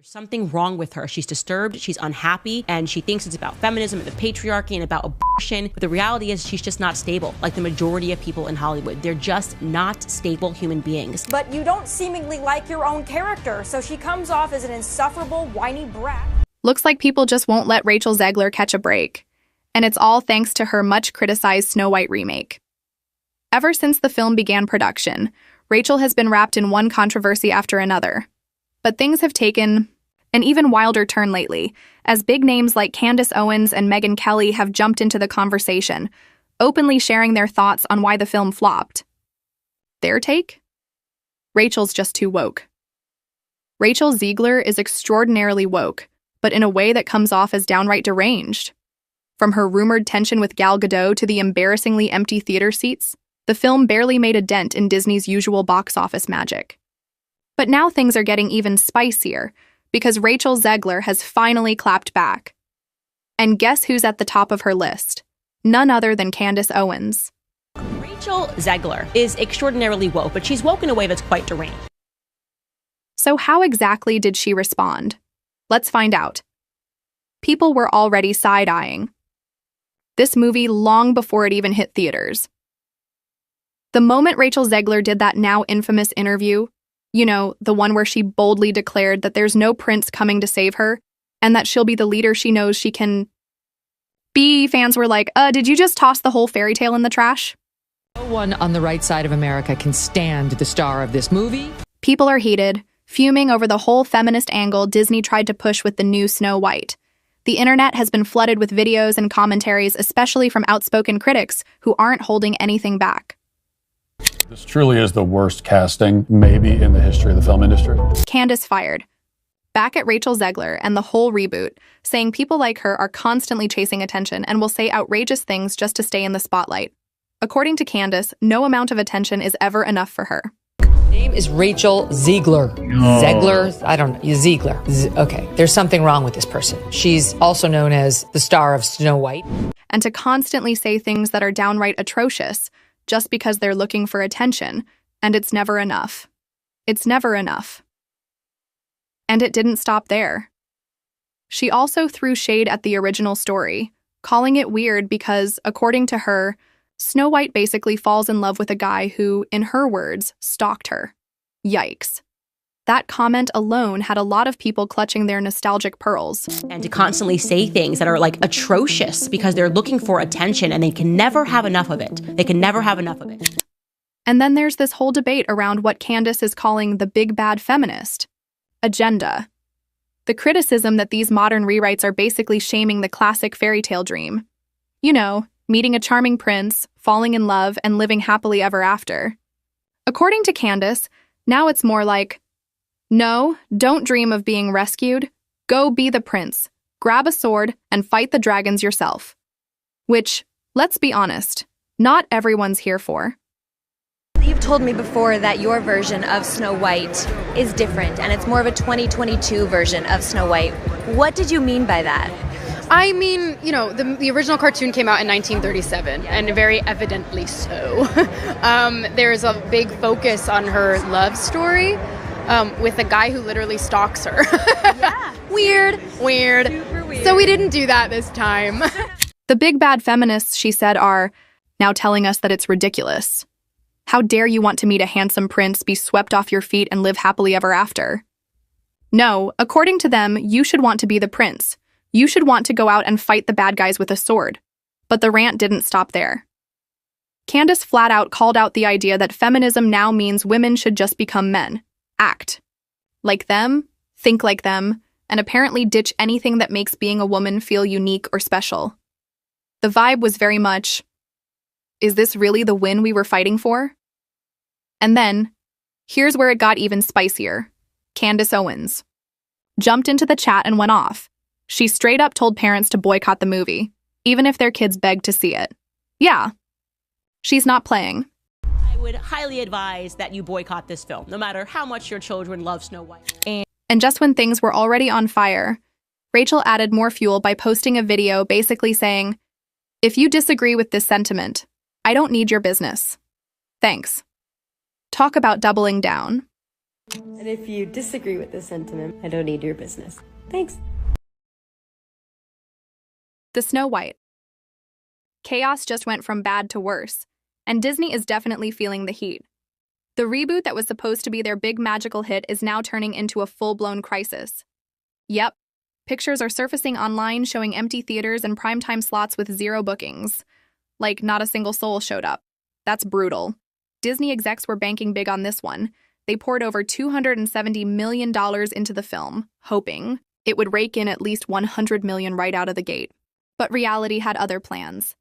There's something wrong with her. She's disturbed, she's unhappy, and she thinks it's about feminism and the patriarchy and about abortion. But the reality is she's just not stable, like the majority of people in Hollywood. They're just not stable human beings. But you don't seemingly like your own character, so she comes off as an insufferable, whiny brat. Looks like people just won't let Rachel Zegler catch a break. And it's all thanks to her much-criticized Snow White remake. Ever since the film began production, Rachel has been wrapped in one controversy after another. But things have taken an even wilder turn lately, as big names like Candace Owens and Megyn Kelly have jumped into the conversation, openly sharing their thoughts on why the film flopped. Their take? Rachel's just too woke. Rachel Zegler is extraordinarily woke, but in a way that comes off as downright deranged. From her rumored tension with Gal Gadot to the embarrassingly empty theater seats, the film barely made a dent in Disney's usual box office magic. But now things are getting even spicier, because Rachel Zegler has finally clapped back. And guess who's at the top of her list? None other than Candace Owens. Rachel Zegler is extraordinarily woke, but she's woke in a way that's quite deranged. So how exactly did she respond? Let's find out. People were already side-eyeing this movie long before it even hit theaters. The moment Rachel Zegler did that now infamous interview, you know, the one where she boldly declared that there's no prince coming to save her, and that she'll be the leader she knows she can be, fans were like, did you just toss the whole fairy tale in the trash? No one on the right side of America can stand the star of this movie. People are heated, fuming over the whole feminist angle Disney tried to push with the new Snow White. The internet has been flooded with videos and commentaries, especially from outspoken critics who aren't holding anything back. This truly is the worst casting, maybe, in the history of the film industry. Candace fired back at Rachel Zegler and the whole reboot, saying people like her are constantly chasing attention and will say outrageous things just to stay in the spotlight. According to Candace, no amount of attention is ever enough for her. Name is Rachel Zegler. Zegler? I don't know. Zegler. Okay, there's something wrong with this person. She's also known as the star of Snow White. And to constantly say things that are downright atrocious, just because they're looking for attention, and it's never enough. It's never enough. And it didn't stop there. She also threw shade at the original story, calling it weird because, according to her, Snow White basically falls in love with a guy who, in her words, stalked her. Yikes. That comment alone had a lot of people clutching their nostalgic pearls. And to constantly say things that are like atrocious because they're looking for attention and they can never have enough of it. They can never have enough of it. And then there's this whole debate around what Candace is calling the big bad feminist agenda. The criticism that these modern rewrites are basically shaming the classic fairy tale dream. You know, meeting a charming prince, falling in love, and living happily ever after. According to Candace, now it's more like, no, don't dream of being rescued. Go be the prince, grab a sword, and fight the dragons yourself. Which, let's be honest, not everyone's here for. You've told me before that your version of Snow White is different, and it's more of a 2022 version of Snow White. What did you mean by that? I mean, you know, the original cartoon came out in 1937, and very evidently so. There's a big focus on her love story with a guy who literally stalks her. Yeah. Weird. Super weird. So we didn't do that this time. The big bad feminists, she said, are now telling us that it's ridiculous. How dare you want to meet a handsome prince, be swept off your feet, and live happily ever after? No, according to them, you should want to be the prince. You should want to go out and fight the bad guys with a sword. But the rant didn't stop there. Candace flat out called out the idea that feminism now means women should just become men. Act like them, think like them, and apparently ditch anything that makes being a woman feel unique or special. The vibe was very much, is this really the win we were fighting for? And then, here's where it got even spicier. Candace Owens jumped into the chat and went off. She straight up told parents to boycott the movie, even if their kids begged to see it. Yeah, she's not playing. I would highly advise that you boycott this film, no matter how much your children love Snow White. And just when things were already on fire, Rachel added more fuel by posting a video basically saying, if you disagree with this sentiment, I don't need your business. Thanks. Talk about doubling down. And if you disagree with this sentiment, I don't need your business. Thanks. The Snow White. Chaos just went from bad to worse, and Disney is definitely feeling the heat. The reboot that was supposed to be their big magical hit is now turning into a full-blown crisis. Yep, pictures are surfacing online showing empty theaters and primetime slots with 0 bookings. Like, not a single soul showed up. That's brutal. Disney execs were banking big on this one. They poured over $270 million into the film, hoping it would rake in at least $100 million right out of the gate. But reality had other plans.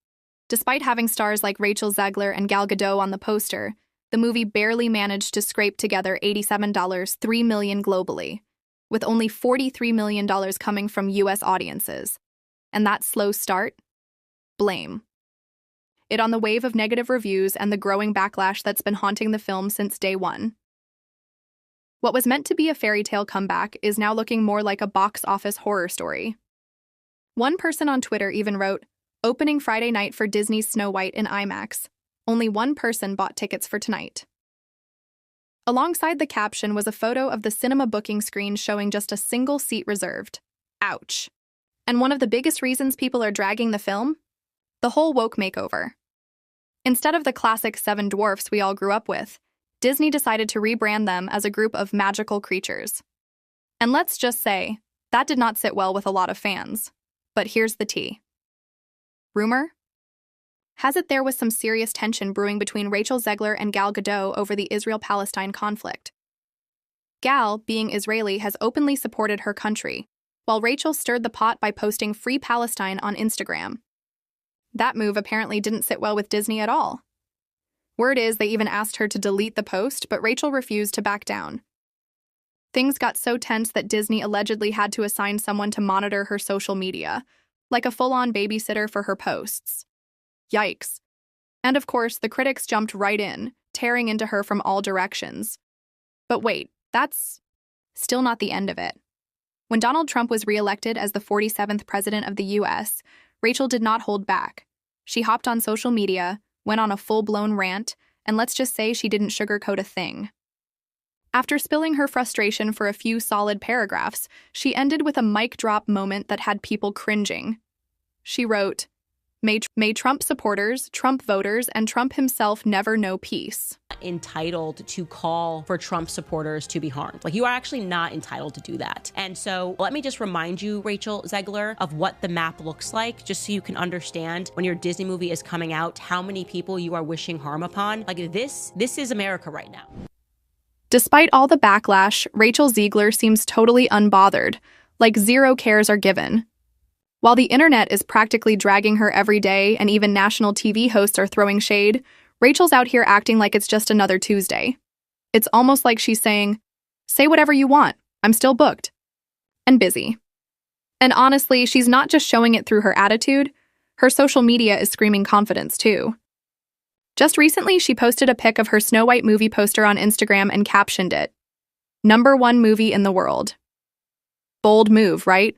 Despite having stars like Rachel Zegler and Gal Gadot on the poster, the movie barely managed to scrape together $87.3 million globally, with only $43 million coming from U.S. audiences. And that slow start? Blame it on the wave of negative reviews and the growing backlash that's been haunting the film since day one. What was meant to be a fairy tale comeback is now looking more like a box office horror story. One person on Twitter even wrote, "Opening Friday night for Disney's Snow White in IMAX. Only one person bought tickets for tonight." Alongside the caption was a photo of the cinema booking screen showing just a single seat reserved. Ouch. And one of the biggest reasons people are dragging the film? The whole woke makeover. Instead of the classic 7 dwarfs we all grew up with, Disney decided to rebrand them as a group of magical creatures. And let's just say, that did not sit well with a lot of fans. But here's the tea. Rumor has it there was some serious tension brewing between Rachel Zegler and Gal Gadot over the Israel-Palestine conflict. Gal, being Israeli, has openly supported her country, while Rachel stirred the pot by posting Free Palestine on Instagram. That move apparently didn't sit well with Disney at all. Word is they even asked her to delete the post, but Rachel refused to back down. Things got so tense that Disney allegedly had to assign someone to monitor her social media, like a full-on babysitter for her posts. Yikes. And of course, the critics jumped right in, tearing into her from all directions. But wait, that's still not the end of it. When Donald Trump was reelected as the 47th president of the U.S., Rachel did not hold back. She hopped on social media, went on a full-blown rant, and let's just say she didn't sugarcoat a thing. After spilling her frustration for a few solid paragraphs, she ended with a mic drop moment that had people cringing. She wrote, May Trump supporters, Trump voters, and Trump himself never know peace." Entitled to call for Trump supporters to be harmed. Like, you are actually not entitled to do that. And so let me just remind you, Rachel Zegler, of what the map looks like, just so you can understand when your Disney movie is coming out, how many people you are wishing harm upon. Like, this is America right now. Despite all the backlash, Rachel Zegler seems totally unbothered, like 0 cares are given. While the internet is practically dragging her every day and even national TV hosts are throwing shade, Rachel's out here acting like it's just another Tuesday. It's almost like she's saying, "Say whatever you want, I'm still booked." And busy. And honestly, she's not just showing it through her attitude, her social media is screaming confidence too. Just recently, she posted a pic of her Snow White movie poster on Instagram and captioned it, "#1 movie in the world." Bold move, right?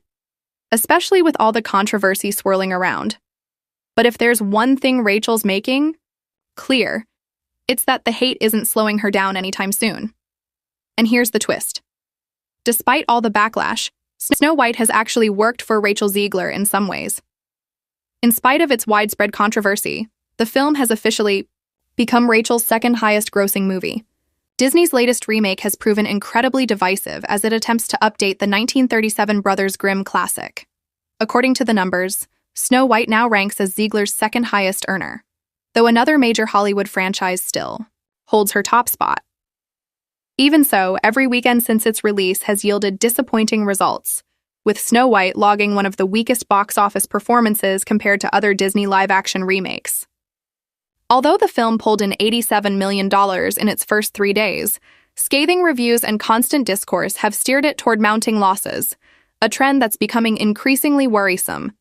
Especially with all the controversy swirling around. But if there's one thing Rachel's making clear, it's that the hate isn't slowing her down anytime soon. And here's the twist. Despite all the backlash, Snow White has actually worked for Rachel Zegler in some ways. In spite of its widespread controversy, the film has officially become Rachel's second highest grossing movie. Disney's latest remake has proven incredibly divisive as it attempts to update the 1937 Brothers Grimm classic. According to the numbers, Snow White now ranks as Zegler's second highest earner, though another major Hollywood franchise still holds her top spot. Even so, every weekend since its release has yielded disappointing results, with Snow White logging one of the weakest box office performances compared to other Disney live-action remakes. Although the film pulled in $87 million in its first 3 days, scathing reviews and constant discourse have steered it toward mounting losses, a trend that's becoming increasingly worrisome.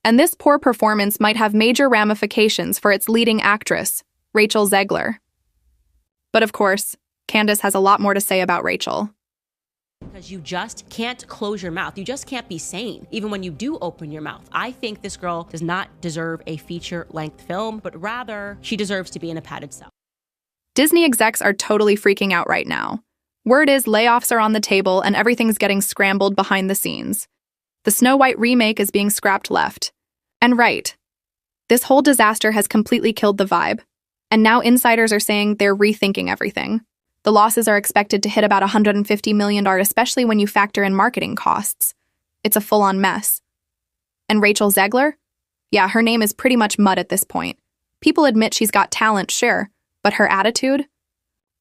And this poor performance might have major ramifications for its leading actress, Rachel Zegler. But of course, Candace has a lot more to say about Rachel. Because you just can't close your mouth. You just can't be sane, even when you do open your mouth. I think this girl does not deserve a feature-length film, but rather she deserves to be in a padded cell. Disney execs are totally freaking out right now. Word is layoffs are on the table and everything's getting scrambled behind the scenes. The Snow White remake is being scrapped left and right. This whole disaster has completely killed the vibe, and now insiders are saying they're rethinking everything. The losses are expected to hit about $150 million, especially when you factor in marketing costs. It's a full-on mess. And Rachel Zegler? Yeah, her name is pretty much mud at this point. People admit she's got talent, sure, but her attitude?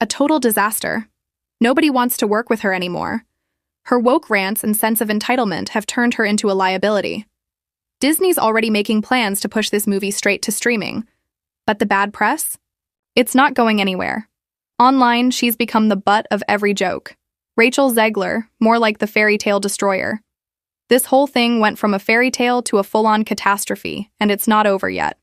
A total disaster. Nobody wants to work with her anymore. Her woke rants and sense of entitlement have turned her into a liability. Disney's already making plans to push this movie straight to streaming. But the bad press? It's not going anywhere. Online, she's become the butt of every joke. Rachel Zegler, more like the fairy tale destroyer. This whole thing went from a fairy tale to a full-on catastrophe, and it's not over yet.